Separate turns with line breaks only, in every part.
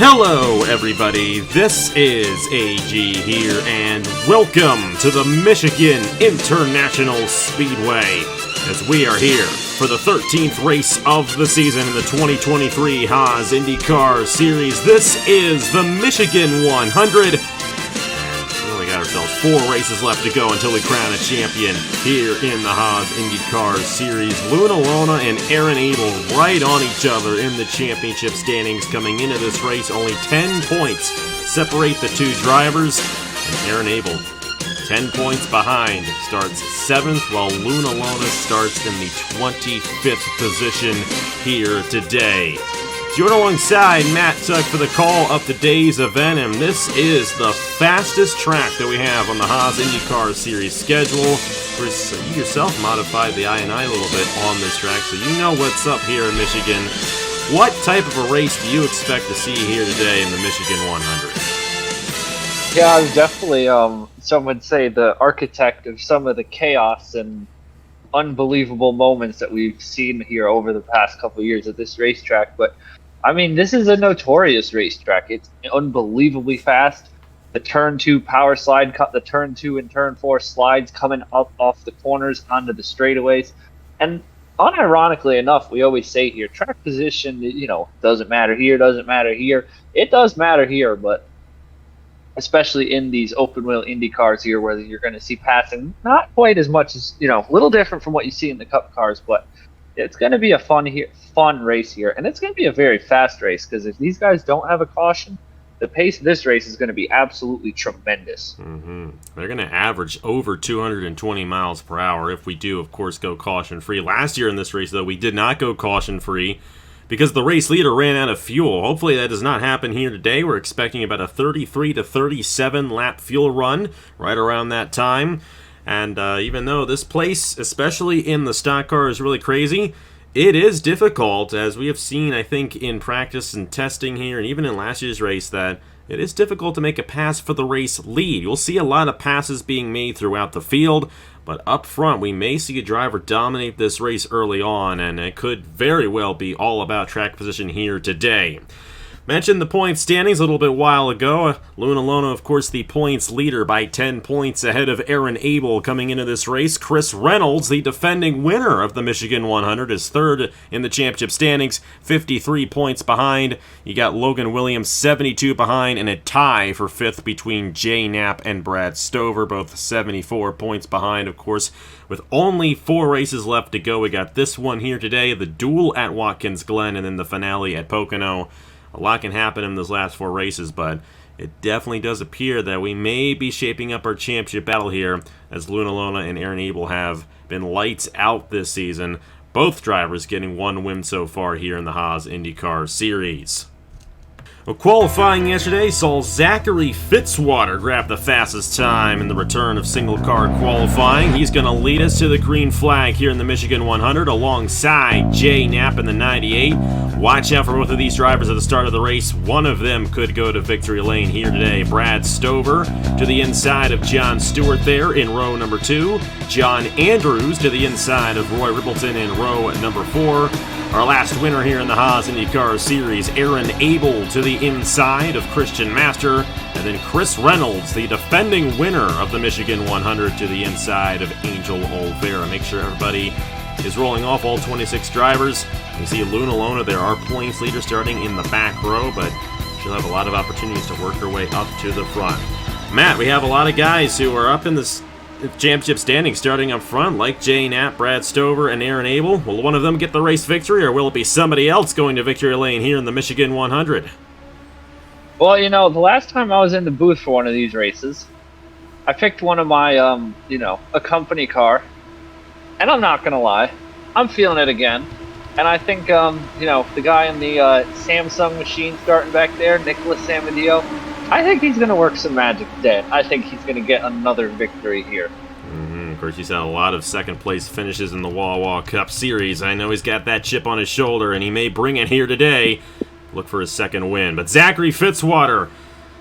Hello, everybody. This is AG here, and welcome to the Michigan International Speedway, as we are here for the 13th race of the season in the 2023 Haas IndyCar Series. This is the Michigan 100. We only got ourselves 4 races left to go until we crown a champion here in the Haas IndyCar Series. Luna and Aaron Abel right on each other in the championship standings coming into this race. Only 10 points separate the two drivers, and Aaron Abel 10 points behind, starts 7th, while Luna starts in the 25th position here today. Join alongside Matt Tuck for the call of today's event, and this is the fastest track that we have on the Haas IndyCar Series schedule. Of course, you yourself modified the I&I a little bit on this track, so you know what's up here in Michigan. What type of a race do you expect to see here today in the Michigan 100?
Yeah, I was definitely, some would say, the architect of some of the chaos and unbelievable moments that we've seen here over the past couple of years at this racetrack. But, I mean, this is a notorious racetrack. It's unbelievably fast. The turn 2 power slide, the turn 2 and turn 4 slides coming up off the corners onto the straightaways. And unironically enough, we always say here, track position, doesn't matter here, doesn't matter here. It does matter here, but especially in these open-wheel Indy cars here, where you're going to see passing not quite as much as, a little different from what you see in the Cup cars, but it's going to be a fun race here, and it's going to be a very fast race, because if these guys don't have a caution, the pace of this race is going to be absolutely tremendous.
They're going to average over 220 miles per hour if we do, of course, go caution-free. Last year in this race, though, we did not go caution-free, because the race leader ran out of fuel. Hopefully that does not happen here today. We're expecting about a 33 to 37 lap fuel run right around that time. And even though this place, especially in the stock car, is really crazy, it is difficult, as we have seen, I think, in practice and testing here, and even in last year's race, that it is difficult to make a pass for the race lead. You'll see a lot of passes being made throughout the field, but up front, we may see a driver dominate this race early on, and it could very well be all about track position here today. Mentioned the points standings a little bit while ago. Luna, of course, the points leader by 10 points ahead of Aaron Abel coming into this race. Chris Reynolds, the defending winner of the Michigan 100, is third in the championship standings, 53 points behind. You got Logan Williams, 72 behind, and a tie for 5th between Jay Knapp and Brad Stover, both 74 points behind, of course. With only 4 races left to go, we got this one here today, the duel at Watkins Glen, and then the finale at Pocono. A lot can happen in those last 4 races, but it definitely does appear that we may be shaping up our championship battle here, as Luna and Aaron Abel have been lights out this season. Both drivers getting 1 win so far here in the Haas IndyCar Series. Well, qualifying yesterday saw Zachary Fitzwater grab the fastest time in the return of single-car qualifying. He's going to lead us to the green flag here in the Michigan 100 alongside Jay Knapp in the 98. Watch out for both of these drivers at the start of the race. One of them could go to victory lane here today. Brad Stover to the inside of John Stewart there in row number 2. John Andrews to the inside of Roy Rippleton in row number 4. Our last winner here in the Haas IndyCar Series, Aaron Abel to the inside of Christian Master, and then Chris Reynolds, the defending winner of the Michigan 100, to the inside of Angel Olvera. Make sure everybody is rolling off, all 26 drivers. You see Luna there, our points leader, starting in the back row, but she'll have a lot of opportunities to work her way up to the front. Matt, we have a lot of guys who are up in this championship standings starting up front, like Jay Knapp, Brad Stover, and Aaron Abel. Will one of them get the race victory, or will it be somebody else going to victory lane here in the Michigan 100?
Well, the last time I was in the booth for one of these races, I picked one of my, a company car, and I'm not going to lie, I'm feeling it again. And I think, the guy in the Samsung machine starting back there, Nicholas Samadio, I think he's going to work some magic today. I think he's going to get another victory here.
Of course, he's had a lot of second-place finishes in the Wawa Cup Series. I know he's got that chip on his shoulder, and he may bring it here today. Look for his second win. But Zachary Fitzwater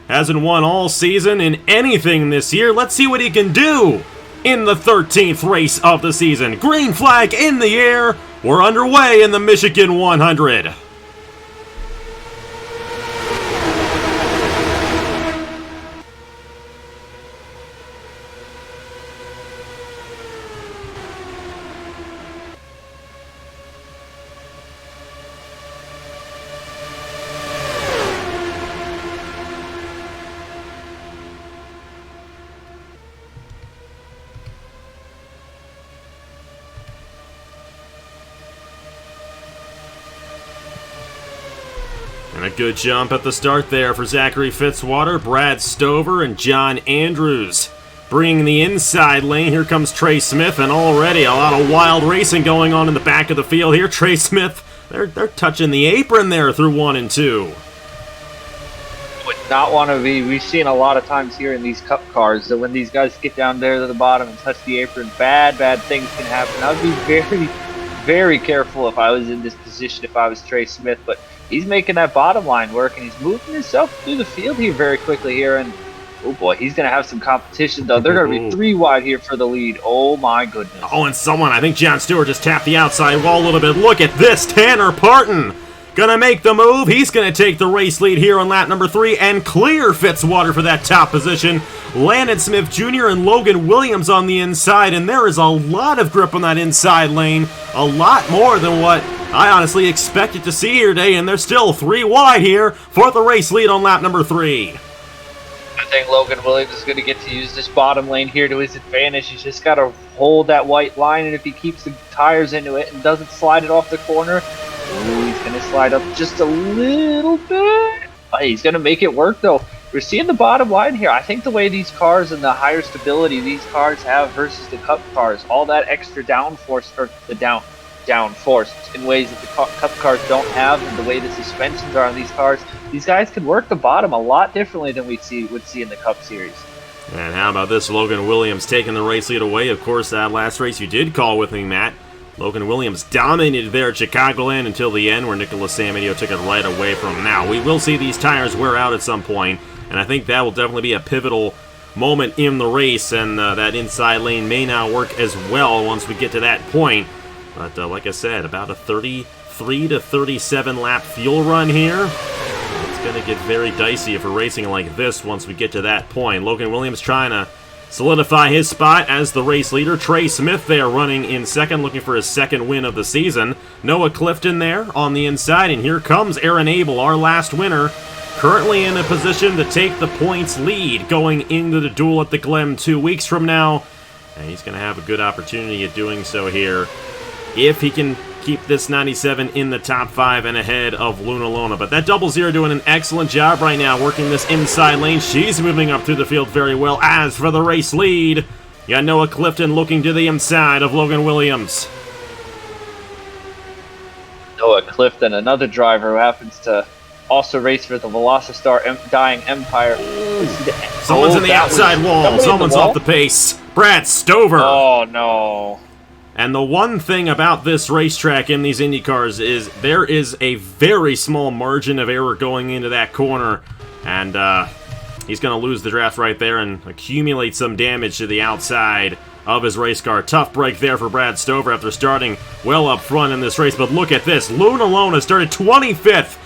hasn't won all season in anything this year. Let's see what he can do in the 13th race of the season. Green flag in the air. We're underway in the Michigan 100. And a good jump at the start there for Zachary Fitzwater, Brad Stover, and John Andrews. Bringing the inside lane, here comes Trey Smith, and already a lot of wild racing going on in the back of the field here. Trey Smith, they're touching the apron there through 1 and 2.
Would not want to be. We've seen a lot of times here in these Cup cars that when these guys get down there to the bottom and touch the apron, bad things can happen. I would be very, very careful if I was in this position, if I was Trey Smith, but he's making that bottom line work, and he's moving himself through the field here very quickly here, and oh boy, he's going to have some competition, though. They're going to be 3 wide here for the lead. Oh, my goodness.
Oh, and someone, I think John Stewart just tapped the outside wall a little bit. Look at this, Tanner Parton. Going to make the move. He's going to take the race lead here on lap number 3 and clear Fitzwater for that top position. Landon Smith Jr. and Logan Williams on the inside, and there is a lot of grip on that inside lane. A lot more than what I honestly expected to see here today, and they're still 3 wide here for the race lead on lap number 3.
I think Logan Williams is going to get to use this bottom lane here to his advantage. He's just got to hold that white line, and if he keeps the tires into it and doesn't slide it off the corner, he's going to slide up just a little bit. He's going to make it work, though. We're seeing the bottom line here. I think the way these cars and the higher stability these cars have versus the Cup cars, all that extra downforce, or the downforce in ways that the Cup cars don't have, and the way the suspensions are on these cars, these guys can work the bottom a lot differently than would see in the Cup Series.
And how about this, Logan Williams taking the race lead away? Of course, that last race you did call with me, Matt. Logan Williams dominated there at Chicagoland until the end, where Nicholas Samudio took it right away from him. Now, we will see these tires wear out at some point, and I think that will definitely be a pivotal moment in the race, and that inside lane may not work as well once we get to that point. But like I said, about a 33 to 37 lap fuel run here. It's going to get very dicey if we're racing like this once we get to that point. Logan Williams trying to solidify his spot as the race leader. Trey Smith there running in second, looking for his second win of the season. Noah Clifton there on the inside, and here comes Aaron Abel, our last winner, currently in a position to take the points lead going into the duel at the Glen 2 weeks from now. And he's going to have a good opportunity at doing so here if he can keep this 97 in the top 5 and ahead of Luna Lona. But that 00 doing an excellent job right now working this inside lane. She's moving up through the field very well. As for the race lead, you got Noah Clifton looking to the inside of Logan Williams.
Noah Clifton, another driver who happens to also race for the Velocistar Dying Empire.
Someone's in the outside wall. Someone's off the pace. Brad Stover.
Oh, no.
And the one thing about this racetrack in these IndyCars is there is a very small margin of error going into that corner. And he's going to lose the draft right there and accumulate some damage to the outside of his race car. Tough break there for Brad Stover after starting well up front in this race. But look at this. Luna Lona started 25th.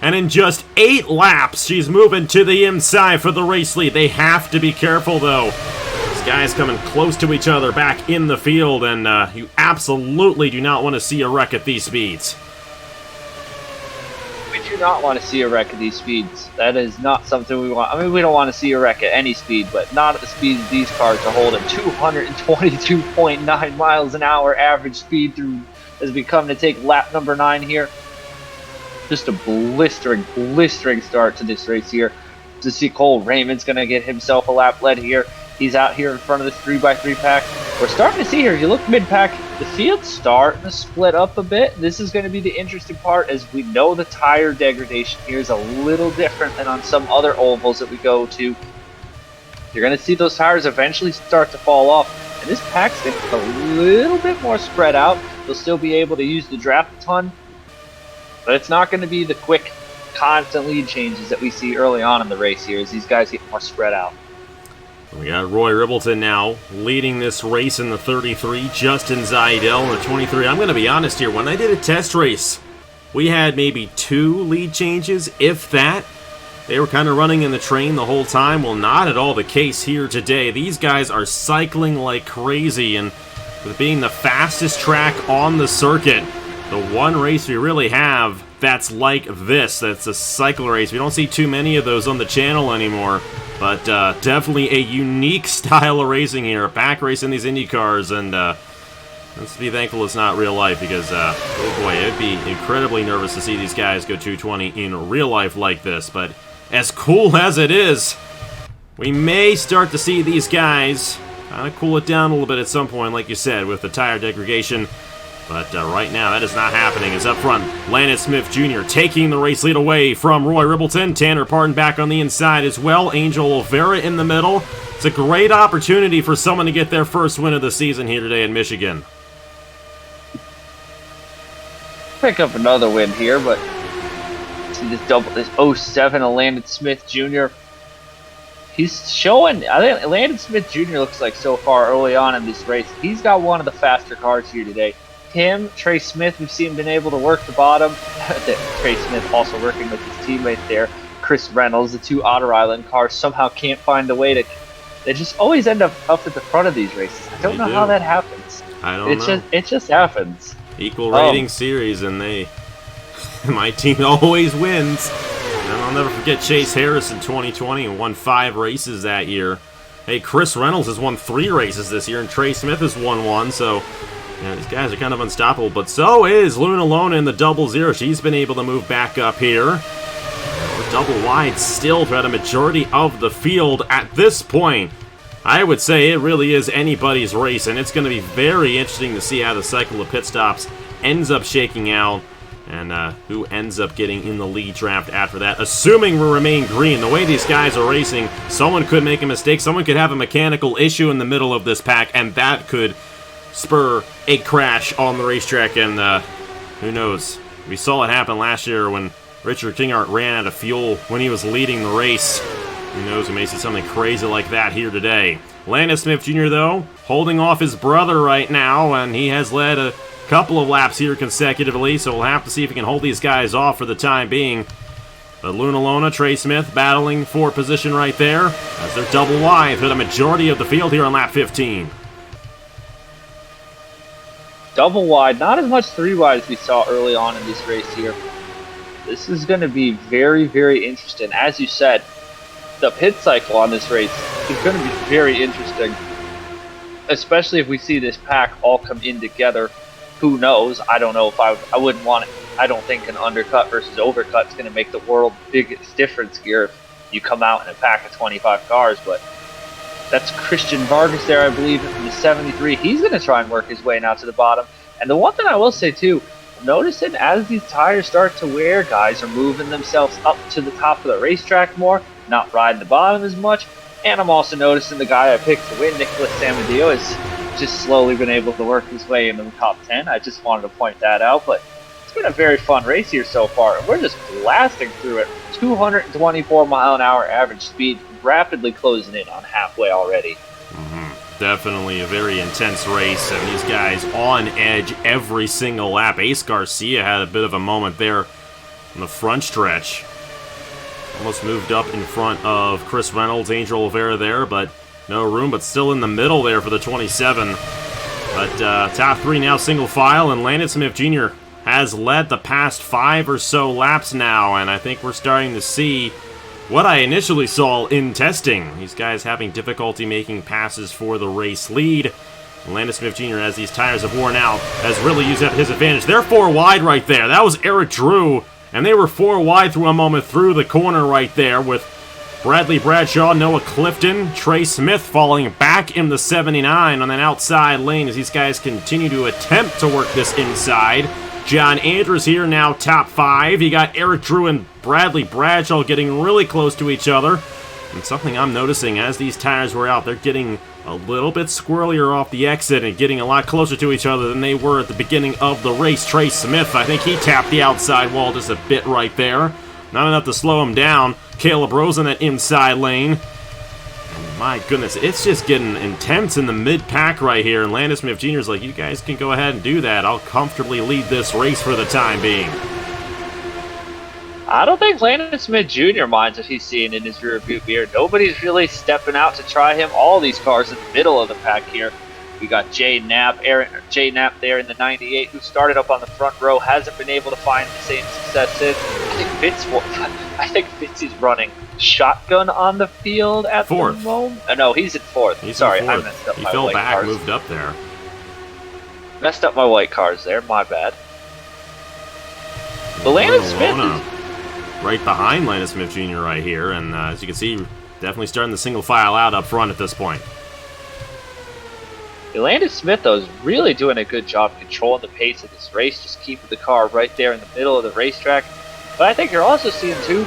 And in just 8 laps, she's moving to the inside for the race lead. They have to be careful, though. These guys coming close to each other back in the field, and you absolutely do not want to see a wreck at these speeds.
We do not want to see a wreck at these speeds. That is not something we want. I mean, we don't want to see a wreck at any speed, but not at the speeds these cars are holding. 222.9 miles an hour average speed through as we come to take lap number 9 here. Just a blistering start to this race here. To see Cole Raymond's going to get himself a lap lead here. He's out here in front of this 3x3 pack. We're starting to see here, you look mid-pack, the field's starting to split up a bit. This is going to be the interesting part, as we know the tire degradation here is a little different than on some other ovals that we go to. You're going to see those tires eventually start to fall off, and this pack's getting a little bit more spread out. They'll still be able to use the draft a ton, but it's not going to be the quick, constant lead changes that we see early on in the race here as these guys get more spread out.
We got Roy Ribbleton now leading this race in the 33, Justin Zaidel in the 23. I'm going to be honest here, when I did a test race, we had maybe 2 lead changes, if that. They were kind of running in the train the whole time. Well, not at all the case here today. These guys are cycling like crazy, and with being the fastest track on the circuit, the one race we really have that's like this, that's a cycle race. We don't see too many of those on the channel anymore, but definitely a unique style of racing here, a pack race in these Indy cars, and Let's be thankful it's not real life because, oh boy, it'd be incredibly nervous to see these guys go 220 in real life like this. But as cool as it is, we may start to see these guys kind of cool it down a little bit at some point, like you said, with the tire degradation. But right now, that is not happening. As up front, Landon Smith Jr. taking the race lead away from Roy Ribbleton. Tanner Parton back on the inside as well. Angel Oliveira in the middle. It's a great opportunity for someone to get their first win of the season here today in Michigan.
Pick up another win here, but see this 07 of Landon Smith Jr. He's showing, I think Landon Smith Jr. looks like so far early on in this race, he's got one of the faster cars here today. Him, Trey Smith, we've seen been able to work the bottom. Trey Smith also working with his teammate there. Chris Reynolds, the two Otter Island cars, somehow can't find a way to... They just always end up at the front of these races. I don't know how that happens.
I don't know.
It just happens.
Equal rating series, and my team always wins. And I'll never forget Chase Harris in 2020 and won 5 races that year. Hey, Chris Reynolds has won 3 races this year, and Trey Smith has won 1, so... Yeah, these guys are kind of unstoppable, but so is Luna Lona in the 00. She's been able to move back up here. The double wide still throughout a majority of the field at this point. I would say it really is anybody's race, and it's going to be very interesting to see how the cycle of pit stops ends up shaking out and who ends up getting in the lead draft after that. Assuming we remain green, the way these guys are racing, someone could make a mistake, someone could have a mechanical issue in the middle of this pack, and that could spur a crash on the racetrack, and who knows? We saw it happen last year when Richard Kingart ran out of fuel when he was leading the race. Who knows? We may see something crazy like that here today. Landon Smith Jr., though, holding off his brother right now, and he has led a couple of laps here consecutively, so we'll have to see if he can hold these guys off for the time being. But Luna Lona, Trey Smith battling for position right there as they're double wide through the majority of the field here on lap 15.
Double wide, not as much 3 wide as we saw early on in this race here. This is going to be very, very interesting. As you said, the pit cycle on this race is going to be very interesting, especially if we see this pack all come in together. Who knows? I don't know if I wouldn't want it. I don't think an undercut versus overcut is going to make the world biggest difference here if you come out in a pack of 25 cars, but that's Christian Vargas there, I believe, in the 73. He's going to try and work his way now to the bottom. And the one thing I will say, too, I'm noticing as these tires start to wear, guys are moving themselves up to the top of the racetrack more, not riding the bottom as much. And I'm also noticing the guy I picked to win, Nicholas Samadillo, has just slowly been able to work his way into the top 10. I just wanted to point that out. But it's been a very fun race here so far. And we're just blasting through it. 224-mile-an-hour average speed, rapidly closing in on halfway already.
Definitely a very intense race, and these guys on edge every single lap. Ace Garcia had a bit of a moment there on the front stretch. Almost moved up in front of Chris Reynolds, Angel Oliveira there, but no room, but still in the middle there for the 27. But top 3 now single file, and Landon Smith Jr. has led the past 5 or so laps now, and I think we're starting to see what I initially saw in testing. These guys having difficulty making passes for the race lead. Landon Smith Jr., as these tires have worn out, has really used up his advantage. They're 4 wide right there. That was Eric Drew, and they were 4 wide through a moment through the corner right there with Bradley Bradshaw, Noah Clifton, Trey Smith falling back in the 79 on that outside lane as these guys continue to attempt to work this inside. John Andrews here now top 5. You got Eric Drew and Bradley Bradshaw getting really close to each other. And something I'm noticing as these tires wear out, they're getting a little bit squirrelier off the exit and getting a lot closer to each other than they were at the beginning of the race. Trey Smith, I think he tapped the outside wall just a bit right there. Not enough to slow him down. Caleb Rose in that inside lane. My goodness, it's just getting intense in the mid-pack right here, and Landon Smith Jr. is like, you guys can go ahead and do that. I'll comfortably lead this race for the time being.
I don't think Landon Smith Jr. minds what he's seeing in his rear view mirror. Nobody's really stepping out to try him. All these cars in the middle of the pack here. We got Jay Knapp there in the 98, who started up on the front row, hasn't been able to find the same success since. I think Fitz is running shotgun on the field at
fourth.
The moment. No, he's in 4th.
He's
Sorry,
in 4th.
I messed up.
He
my
fell
white
back,
cars.
moved up there.
Messed up my white cars there, my bad. But Landon Smith is
right behind Landon Smith Jr. right here, and as you can see, definitely starting the single file out up front at this point.
Landon Smith, though, is really doing a good job controlling the pace of this race, just keeping the car right there in the middle of the racetrack. But I think you're also seeing, too,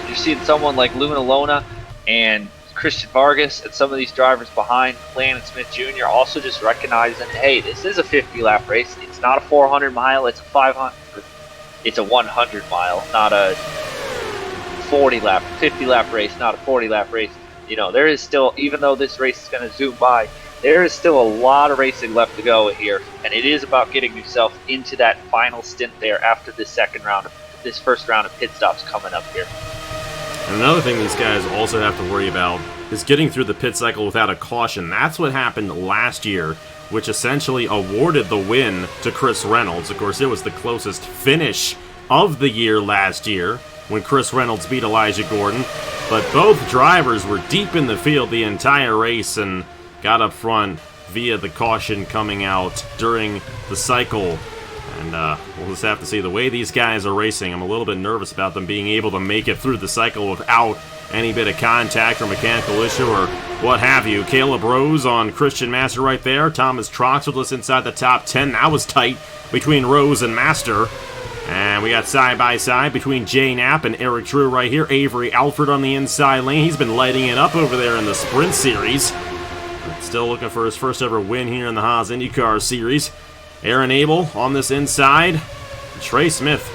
you're seeing someone like Luna Lona and Christian Vargas and some of these drivers behind Landon Smith Jr. also just recognizing, hey, this is a 50-lap race. It's not a 400-mile. It's a 500. It's a 100-mile, not a 40-lap, 50-lap race, not a 40-lap race. You know, there is still, even though this race is going to zoom by, there is still a lot of racing left to go here, and it is about getting yourself into that final stint there after this first round of pit stops coming up here.
And another thing these guys also have to worry about is getting through the pit cycle without a caution. That's what happened last year, which essentially awarded the win to Chris Reynolds. Of course, it was the closest finish of the year last year when Chris Reynolds beat Elijah Gordon. But both drivers were deep in the field the entire race and got up front via the caution coming out during the cycle. And we'll just have to see the way these guys are racing. I'm a little bit nervous about them being able to make it through the cycle without any bit of contact or mechanical issue or what have you. Caleb Rose on Christian Master right there. Thomas Troxel inside the top 10. That was tight between Rose and Master. And we got side-by-side between Jay Knapp and Eric Drew right here. Avery Alford on the inside lane. He's been lighting it up over there in the Sprint Series. But still looking for his first ever win here in the Haas IndyCar Series. Aaron Abel on this inside. Trey Smith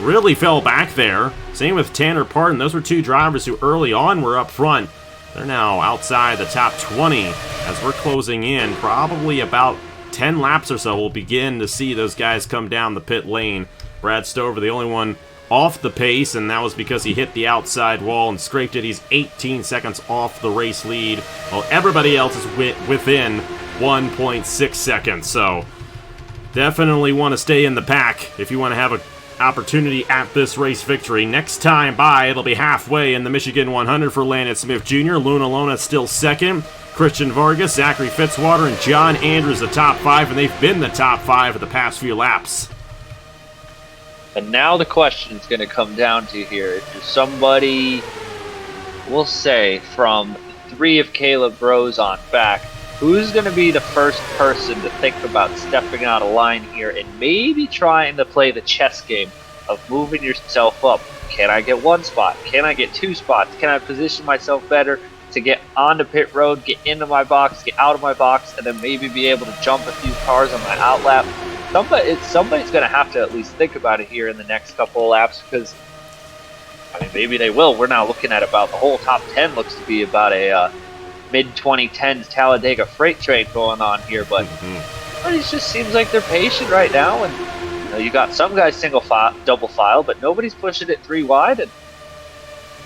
really fell back there. Same with Tanner Parton. Those were two drivers who early on were up front. They're now outside the top 20 as we're closing in. Probably about 10 laps or so we'll begin to see those guys come down the pit lane. Brad Stover, the only one off the pace, and that was because he hit the outside wall and scraped it. He's 18 seconds off the race lead, while everybody else is within 1.6 seconds. So definitely want to stay in the pack if you want to have an opportunity at this race victory. Next time by, it'll be halfway in the Michigan 100 for Landon Smith Jr. Luna Lona still second. Christian Vargas, Zachary Fitzwater, and John Andrews the top 5, and they've been the top 5 for the past few laps.
And now the question is going to come down to here. If you're somebody, we'll say, from 3 of Caleb Rose on back, who's going to be the first person to think about stepping out of line here and maybe trying to play the chess game of moving yourself up? Can I get 1 spot? Can I get 2 spots? Can I position myself better to get onto pit road, get into my box, get out of my box, and then maybe be able to jump a few cars on my outlap? Somebody's going to have to at least think about it here in the next couple of laps, because, I mean, maybe they will. We're now looking at about the whole top 10 looks to be about a mid-2010s Talladega freight train going on here, but it just seems like they're patient right now, and you know, you got some guys single file, double file, but nobody's pushing it 3 wide, and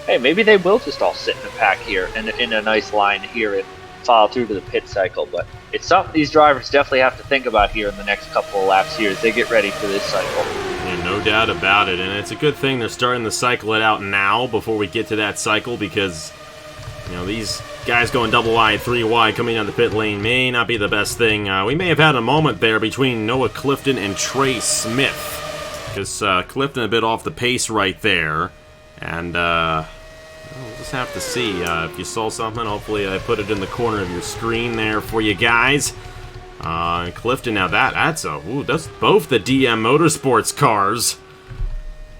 hey, maybe they will just all sit in the pack here and in a nice line here and file through to the pit cycle. But it's something these drivers definitely have to think about here in the next couple of laps here as they get ready for this cycle.
Yeah, no doubt about it, and it's a good thing they're starting to cycle it out now before we get to that cycle, because you know, these guys going double wide, 3 wide, coming down the pit lane may not be the best thing. We may have had a moment there between Noah Clifton and Trey Smith, because Clifton a bit off the pace right there, and we'll just have to see. If you saw something, hopefully I put it in the corner of your screen there for you guys. Clifton, now that's both the DM Motorsports cars.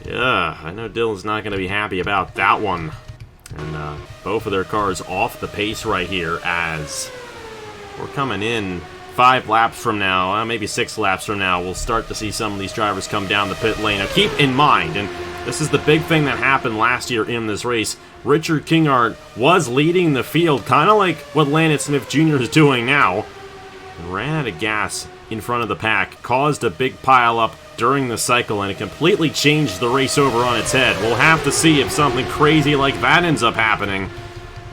Yeah, I know Dylan's not going to be happy about that one. And both of their cars off the pace right here as we're coming in 5 laps from now, maybe 6 laps from now, we'll start to see some of these drivers come down the pit lane. Now keep in mind, and this is the big thing that happened last year in this race, Richard Kingart was leading the field, kind of like what Landon Smith Jr. is doing now. Ran out of gas in front of the pack, caused a big pile-up during the cycle, and it completely changed the race over on its head. We'll have to see if something crazy like that ends up happening,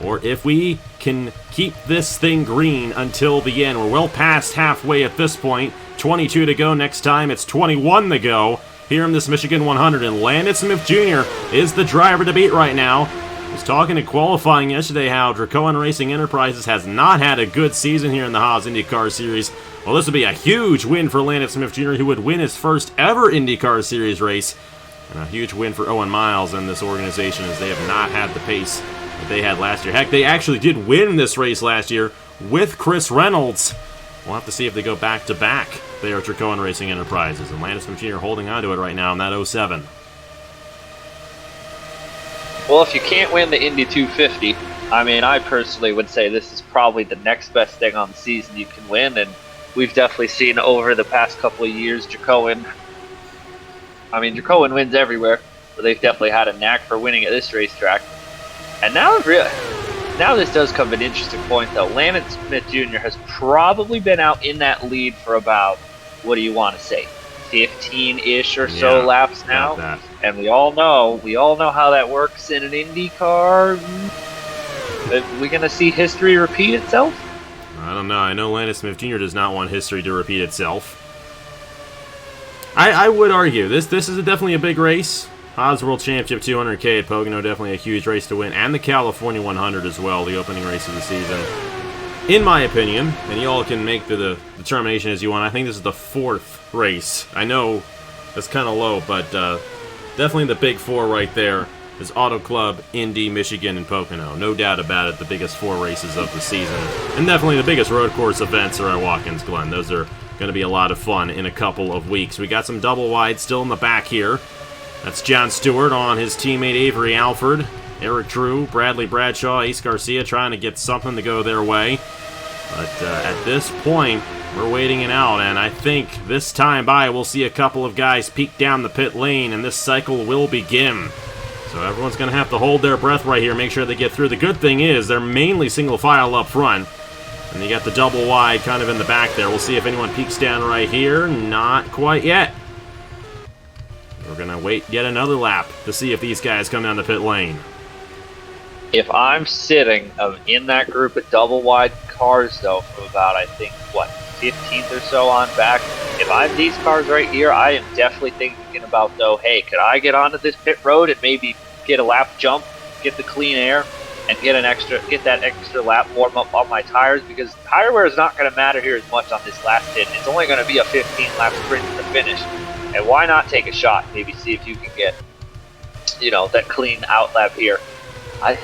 or if we can keep this thing green until the end. We're well past halfway at this point. 22 to go. Next time it's 21 to go here in this Michigan 100, and Landon Smith Jr. is the driver to beat right now. was talking in qualifying yesterday how Dracoan Racing Enterprises has not had a good season here in the Haas IndyCar Series. Well, this would be a huge win for Landon Smith Jr., who would win his first ever IndyCar Series race. And a huge win for Owen Miles and this organization, as they have not had the pace that they had last year. Heck, they actually did win this race last year with Chris Reynolds. We'll have to see if they go back-to-back. They are Dracoan Racing Enterprises, and Landon Smith Jr. holding on to it right now in that 07.
Well, if you can't win the Indy 250, I mean, I personally would say this is probably the next best thing on the season you can win, and we've definitely seen over the past couple of years Dracoan wins everywhere, but they've definitely had a knack for winning at this racetrack. And now this does come an interesting point, though. Landon Smith Jr. has probably been out in that lead for about, what do you want to say, 15-ish or so laps now. And we all know how that works in an IndyCar. Are we going to see history repeat itself?
I don't know. I know Landon Smith Jr. does not want history to repeat itself. I would argue this is definitely a big race. Haas World Championship 200K at Pocono, definitely a huge race to win, and the California 100 as well, the opening race of the season. In my opinion, and you all can make the determination as you want, I think this is the fourth race. I know that's kind of low, but definitely the big four right there is Auto Club, Indy, Michigan, and Pocono. No doubt about it, the biggest four races of the season. And definitely the biggest road course events are at Watkins Glen. Those are going to be a lot of fun in a couple of weeks. We got some double wide still in the back here. That's John Stewart on his teammate Avery Alford. Eric Drew, Bradley Bradshaw, Ace Garcia trying to get something to go their way. But at this point, we're waiting it out, and I think this time by we'll see a couple of guys peek down the pit lane, and this cycle will begin. So everyone's going to have to hold their breath right here, make sure they get through. The good thing is they're mainly single file up front, and you got the double wide kind of in the back there. We'll see if anyone peeks down right here. Not quite yet. We're going to wait yet another lap to see if these guys come down the pit lane.
If I'm sitting in that group of double wide cars, though, from about, I think, 15th or so on back, if I'm these cars right here, I am definitely thinking about, though, hey, could I get onto this pit road and maybe get a lap jump, get the clean air, and get that extra lap warm up on my tires? Because tire wear is not going to matter here as much on this last hit. It's only going to be a 15-lap sprint to the finish. And why not take a shot? Maybe see if you can get, that clean out lap here. I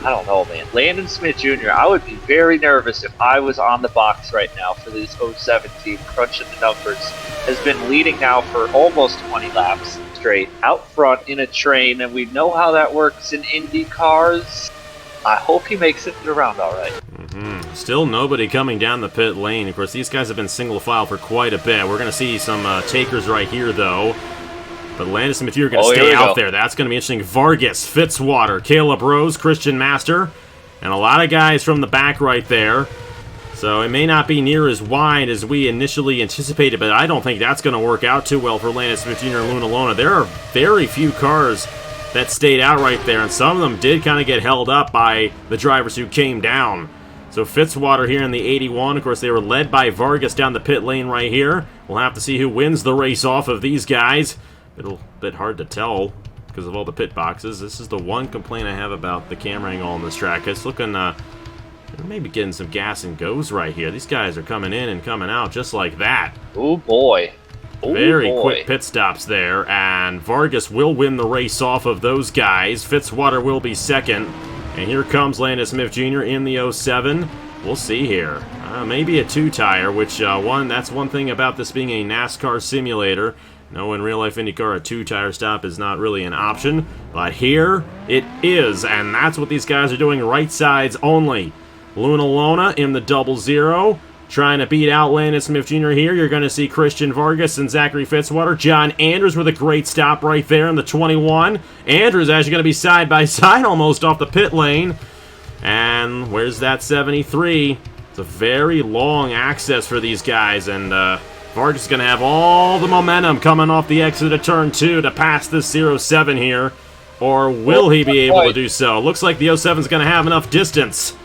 don't know, man. Landon Smith Jr., I would be very nervous if I was on the box right now for this 07 team, crunching the numbers. Has been leading now for almost 20 laps straight, out front in a train, and we know how that works in Indy cars. I hope he makes it around all right.
Still nobody coming down the pit lane. Of course, these guys have been single file for quite a bit. We're going to see some takers right here, though. But Landon Smith, you're going to stay out there. That's going to be interesting. Vargas, Fitzwater, Caleb Rose, Christian Master, and a lot of guys from the back right there. So it may not be near as wide as we initially anticipated, but I don't think that's going to work out too well for Landon Smith Jr. and Luna Lona. There are very few cars that stayed out right there, and some of them did kind of get held up by the drivers who came down. So Fitzwater here in the 81. Of course, they were led by Vargas down the pit lane right here. We'll have to see who wins the race off of these guys. It's a bit hard to tell because of all the pit boxes. This is the one complaint I have about the camera angle on this track. It's looking, maybe getting some gas and goes right here. These guys are coming in and coming out just like that.
Oh, boy.
Very quick pit stops there, and Vargas will win the race off of those guys. Fitzwater will be second, and here comes Landon Smith Jr. in the 07. We'll see here. Maybe a two-tire, which that's one thing about this being a NASCAR simulator. No, in real-life IndyCar, a two-tire stop is not really an option, but here it is, and that's what these guys are doing, right sides only. Luna Lona in the 00. Trying to beat out Landon Smith Jr. here. You're going to see Christian Vargas and Zachary Fitzwater. John Andrews with a great stop right there in the 21. Andrews actually going to be side by side almost off the pit lane. And where's that 73? It's a very long access for these guys. And Vargas is going to have all the momentum coming off the exit of turn 2 to pass this 07 here. Or will he be able to do so? Looks like the 07 is going to have enough distance.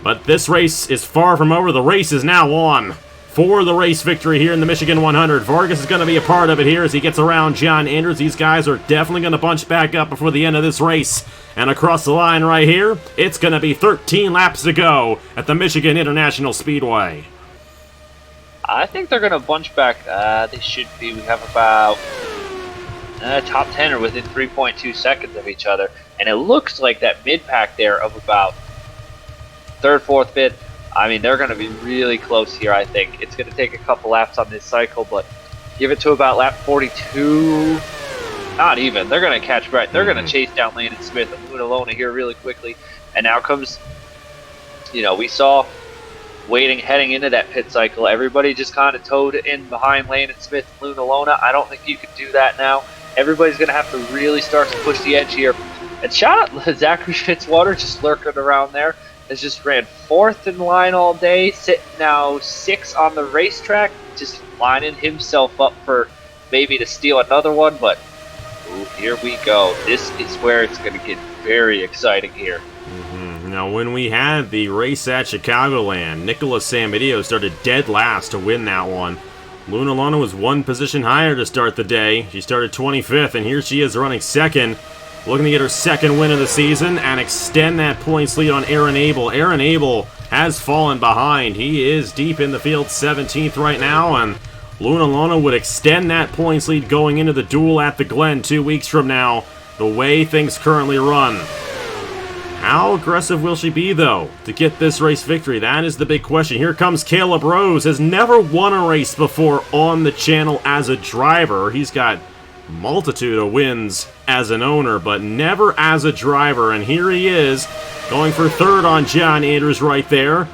But this race is far from over. The race is now on. for the race victory here in the Michigan 100. Vargas is going to be a part of it here as he gets around John Andrews. These guys are definitely going to bunch back up before the end of this race. And across the line right here, it's going to be 13 laps to go at the Michigan International Speedway.
I think they're going to bunch back. They should be. We have about top 10 are within 3.2 seconds of each other. And it looks like that mid-pack there of about third, fourth, fifth. I mean, they're going to be really close here, I think. It's going to take a couple laps on this cycle, but give it to about lap 42. Not even. They're going to catch Brett. They're going to chase down Landon Smith and Luna Lona here really quickly. And now comes, we saw heading into that pit cycle, everybody just kind of towed in behind Landon Smith and Luna Lona. I don't think you can do that now. Everybody's going to have to really start to push the edge here. And shout out Zachary Fitzwater, just lurking around there. Has just ran fourth in line all day, sitting now 6th on the racetrack, just lining himself up for maybe to steal another one, but here we go. This is where it's going to get very exciting here.
Now, when we had the race at Chicagoland, Nicholas Samedeo started dead last to win that one. Luna Lona was one position higher to start the day. She started 25th, and here she is running second. Looking to get her second win of the season and extend that points lead on Aaron Abel. Aaron Abel has fallen behind. He is deep in the field, 17th right now, and Luna Lona would extend that points lead going into the duel at the Glen 2 weeks from now, the way things currently run. How aggressive will she be, though, to get this race victory? That is the big question. Here comes Caleb Rose. Has never won a race before on the channel as a driver. He's got multitude of wins as an owner, but never as a driver. And here he is, going for third on John Andrews right there.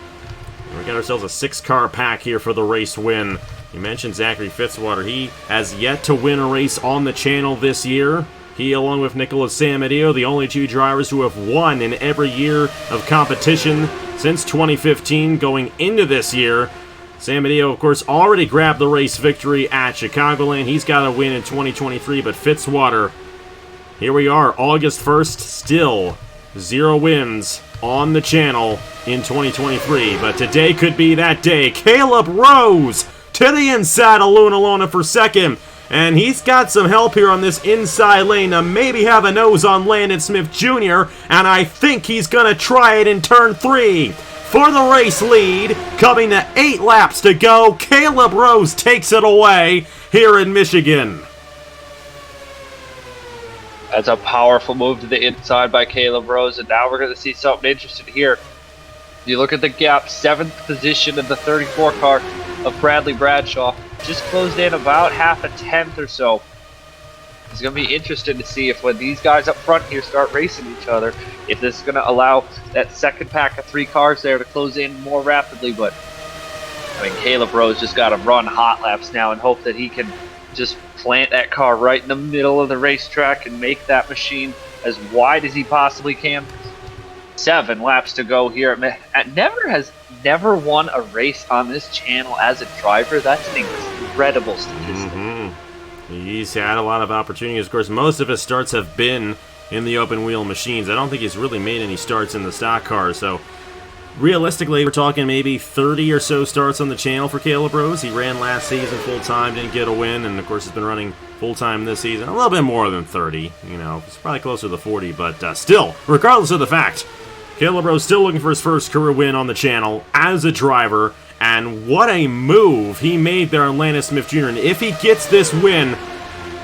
We got ourselves a 6-car pack here for the race win. You mentioned Zachary Fitzwater. He has yet to win a race on the channel this year. He, along with Nicholas Samedeo, the only two drivers who have won in every year of competition since 2015 going into this year. Samedeo, of course, already grabbed the race victory at Chicagoland. He's got a win in 2023, but Fitzwater, here we are, August 1st, still 0 wins on the channel in 2023. But today could be that day. Caleb Rose to the inside of Luna Lona for second. And he's got some help here on this inside lane to maybe have a nose on Landon Smith Jr. And I think he's going to try it in turn 3. For the race lead, coming to 8 laps to go, Caleb Rose takes it away here in Michigan.
That's a powerful move to the inside by Caleb Rose, and now we're going to see something interesting here. You look at the gap, 7th position of the 34 car of Bradley Bradshaw, just closed in about half a tenth or so. It's going to be interesting to see if when these guys up front here start racing each other, if this is going to allow that second pack of 3 cars there to close in more rapidly. But, I mean, Caleb Rose just got to run hot laps now and hope that he can just plant that car right in the middle of the racetrack and make that machine as wide as he possibly can. 7 laps to go here. Has never won a race on this channel as a driver. That's an incredible statistic.
He's had a lot of opportunities. Of course, most of his starts have been in the open wheel machines. I don't think he's really made any starts in the stock cars. So, realistically, we're talking maybe 30 or so starts on the channel for Caleb Rose. He ran last season full-time, didn't get a win, and of course has been running full-time this season. A little bit more than 30, it's probably closer to 40, but still, regardless of the fact, Caleb Rose still looking for his first career win on the channel as a driver. And what a move he made there on Landon Smith Jr. And if he gets this win,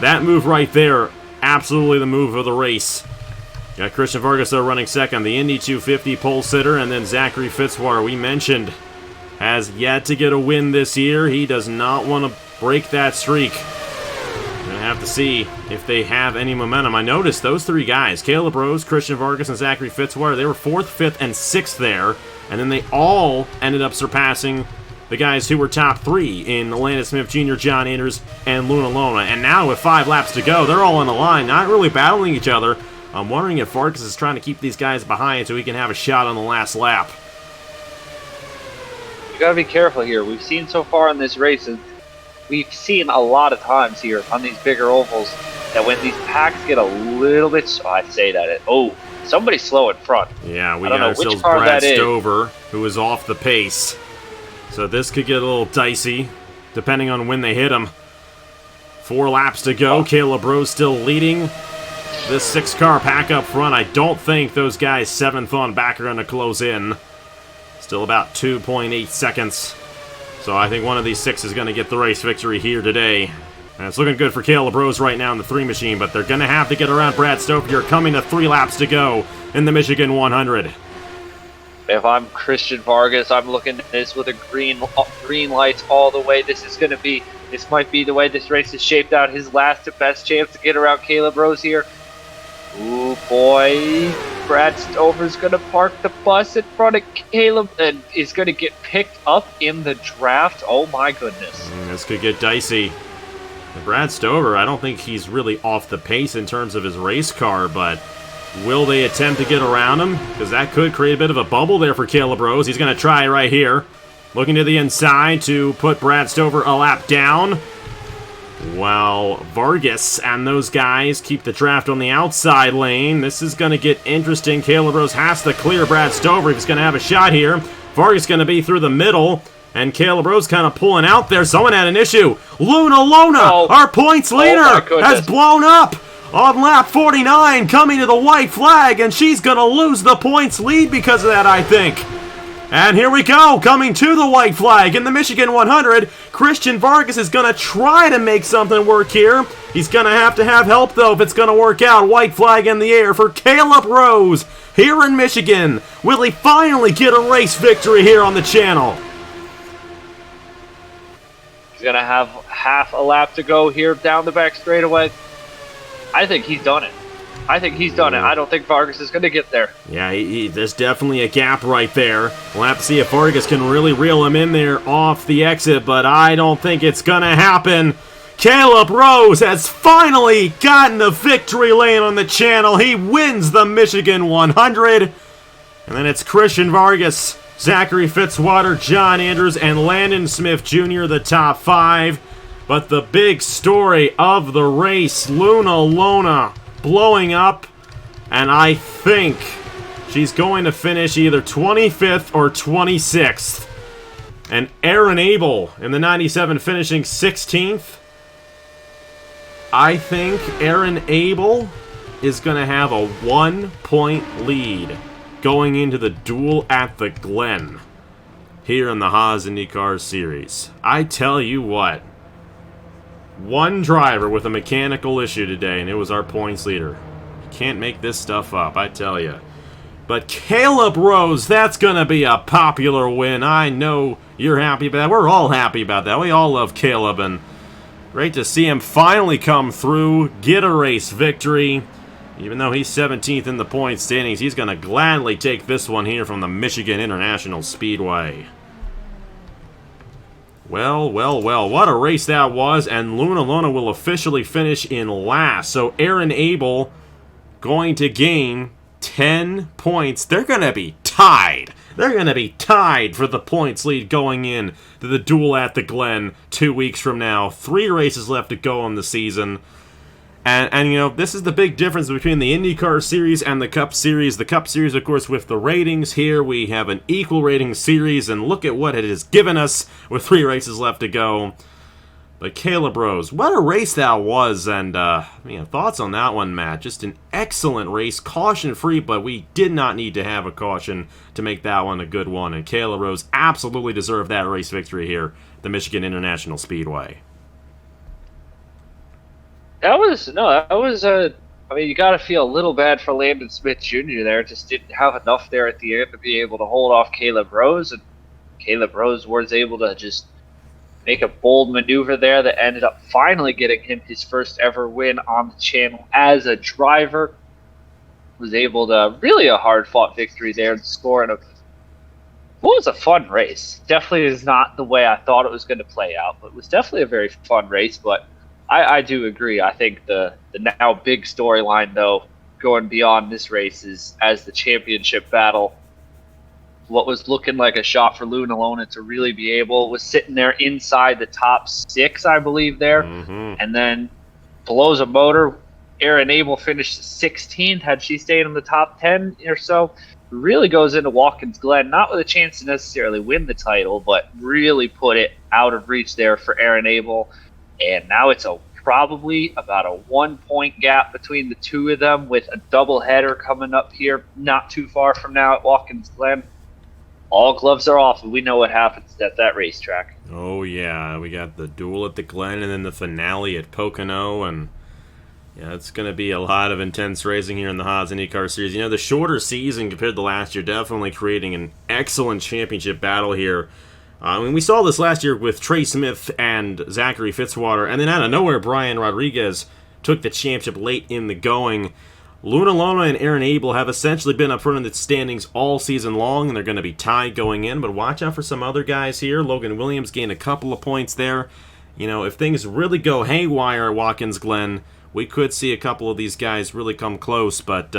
that move right there, absolutely the move of the race. Got Christian Vargas, though, running second, the Indy 250 pole sitter, and then Zachary Fitzwater, we mentioned, has yet to get a win this year. He does not want to break that streak. We're going to have to see if they have any momentum. I noticed those 3 guys, Caleb Rose, Christian Vargas, and Zachary Fitzwater, they were 4th, 5th, and 6th there. And then they all ended up surpassing the guys who were top 3 in Landon Smith Jr., John Andrews, and Luna Lona. And now with 5 laps to go, they're all on the line, not really battling each other. I'm wondering if Vargas is trying to keep these guys behind so he can have a shot on the last lap.
You gotta be careful here. We've seen so far in this race, and we've seen a lot of times here on these bigger ovals, that when these packs get a little bit... somebody's slow in front.
Yeah, we got ourselves Brad Stover, who is off the pace. So this could get a little dicey, depending on when they hit him. 4 laps to go. Caleb Rose still leading this 6-car pack up front. I don't think those guys 7th on back are going to close in. Still about 2.8 seconds. So I think one of these 6 is going to get the race victory here today. And it's looking good for Caleb Rose right now in the 3 machine, but they're going to have to get around Brad Stover. Coming to 3 laps to go in the Michigan 100.
If I'm Christian Vargas, I'm looking at this with a green lights all the way. This might be the way this race is shaped out. His last and best chance to get around Caleb Rose here. Ooh, boy. Brad Stover's going to park the bus in front of Caleb and is going to get picked up in the draft. Oh, my goodness.
This could get dicey. Brad Stover, I don't think he's really off the pace in terms of his race car, but will they attempt to get around him? Because that could create a bit of a bubble there for Caleb Rose. He's going to try right here. Looking to the inside to put Brad Stover a lap down. While Vargas and those guys keep the draft on the outside lane. This is going to get interesting. Caleb Rose has to clear Brad Stover if he's going to have a shot here. Vargas going to be through the middle. And Caleb Rose kind of pulling out there. Someone had an issue. Luna, our points leader, has blown up on lap 49, coming to the white flag, and she's going to lose the points lead because of that, I think. And here we go, coming to the white flag in the Michigan 100. Christian Vargas is going to try to make something work here. He's going to have help, though, if it's going to work out. White flag in the air for Caleb Rose here in Michigan. Will he finally get a race victory here on the channel?
Going to have half a lap to go here down the back straightaway. I think he's done it. I don't think Vargas is going to get there.
Yeah, there's definitely a gap right there. We'll have to see if Vargas can really reel him in there off the exit, but I don't think it's going to happen. Caleb Rose has finally gotten a victory lane on the channel. He wins the Michigan 100. And then it's Christian Vargas, Zachary Fitzwater, John Andrews, and Landon Smith Jr., the top 5. But the big story of the race, Luna blowing up, and I think she's going to finish either 25th or 26th. And Aaron Abel in the 97 finishing 16th. I think Aaron Abel is going to have a 1-point lead going into the duel at the Glen here in the Haas IndyCar Series. I tell you what, one driver with a mechanical issue today, and it was our points leader. You can't make this stuff up, I tell you. But Caleb Rose, that's going to be a popular win. I know you're happy about that. We're all happy about that. We all love Caleb, and great to see him finally come through, get a race victory. Even though he's 17th in the point standings, he's going to gladly take this one here from the Michigan International Speedway. Well, what a race that was, and Luna will officially finish in last. So Aaron Abel going to gain 10 points. They're going to be tied. They're going to be tied for the points lead going in to the duel at the Glen 2 weeks from now. 3 races left to go on the season. And you know, this is the big difference between the IndyCar Series and the Cup Series. The Cup Series, of course, with the ratings. Here we have an equal rating series, and look at what it has given us with 3 races left to go. But Caleb Rose, what a race that was, and thoughts on that one, Matt? Just an excellent race, caution-free, but we did not need to have a caution to make that one a good one, and Caleb Rose absolutely deserved that race victory here at the Michigan International Speedway.
I mean, you got to feel a little bad for Landon Smith Jr. there. Just didn't have enough there at the end to be able to hold off Caleb Rose. And Caleb Rose was able to just make a bold maneuver there that ended up finally getting him his first ever win on the channel as a driver. Was able to, really a hard-fought victory there and score in a, what was a fun race. Definitely is not the way I thought it was going to play out, but it was definitely a very fun race. But I do agree. I think the now big storyline, though, going beyond this race is as the championship battle, what was looking like a shot for Luna to really be able, was sitting there inside the top 6, I believe, there, and then blows a motor. Aaron Abel finished 16th. Had she stayed in the top 10 or so, really goes into Watkins Glen, not with a chance to necessarily win the title, but really put it out of reach there for Aaron Abel. And now it's probably about a 1-point gap between the two of them, with a doubleheader coming up here not too far from now at Watkins Glen. All gloves are off, and we know what happens at that racetrack.
Oh, yeah. We got the duel at the Glen and then the finale at Pocono, and yeah, it's going to be a lot of intense racing here in the Haas IndyCar Series. You know, the shorter season compared to last year definitely creating an excellent championship battle here. I mean, we saw this last year with Trey Smith and Zachary Fitzwater, and then out of nowhere, Brian Rodriguez took the championship late in the going. Luna Lona and Aaron Abel have essentially been up front in the standings all season long, and they're going to be tied going in, but watch out for some other guys here. Logan Williams gained a couple of points there. You know, if things really go haywire at Watkins Glen, we could see a couple of these guys really come close, but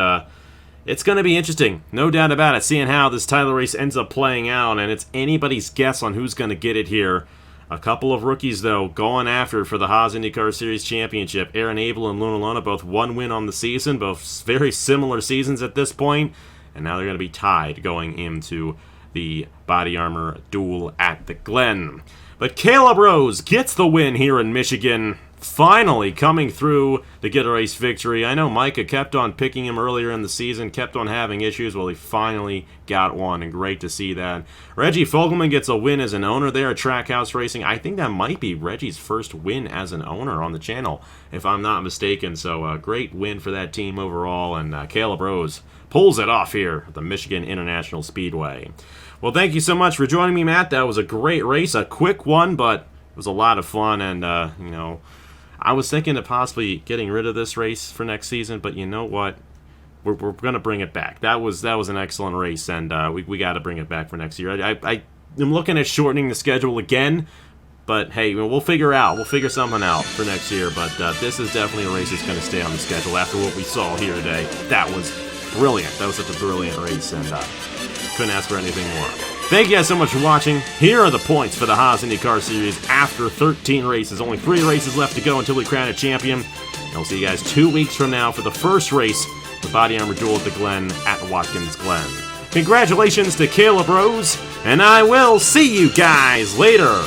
it's going to be interesting, no doubt about it, seeing how this title race ends up playing out, and it's anybody's guess on who's going to get it here. A couple of rookies, though, going after it for the Haas IndyCar Series Championship. Aaron Abel and Luna Lona, both one win on the season, both very similar seasons at this point, and now they're going to be tied going into the body armor duel at the Glen. But Caleb Rose gets the win here in Michigan, finally coming through to get a race victory. I know Micah kept on picking him earlier in the season, kept on having issues. Well, he finally got one, and great to see that. Reggie Fogelman gets a win as an owner there at Trackhouse Racing. I think that might be Reggie's first win as an owner on the channel, if I'm not mistaken. So a great win for that team overall, and Caleb Rose pulls it off here at the Michigan International Speedway. Well, thank you so much for joining me, Matt. That was a great race, a quick one, but it was a lot of fun, and, you know, I was thinking of possibly getting rid of this race for next season, but you know what? We're going to bring it back. That was an excellent race, and we got to bring it back for next year. I am looking at shortening the schedule again, but hey, we'll figure something out for next year. But this is definitely a race that's going to stay on the schedule after what we saw here today. That was brilliant. That was such a brilliant race, and couldn't ask for anything more. Thank you guys so much for watching. Here are the points for the Haas IndyCar Series after 13 races. Only 3 races left to go until we crown a champion. And we'll see you guys 2 weeks from now for the first race, the Body Armor Duel at the Glen at Watkins Glen. Congratulations to Caleb Rose, and I will see you guys later.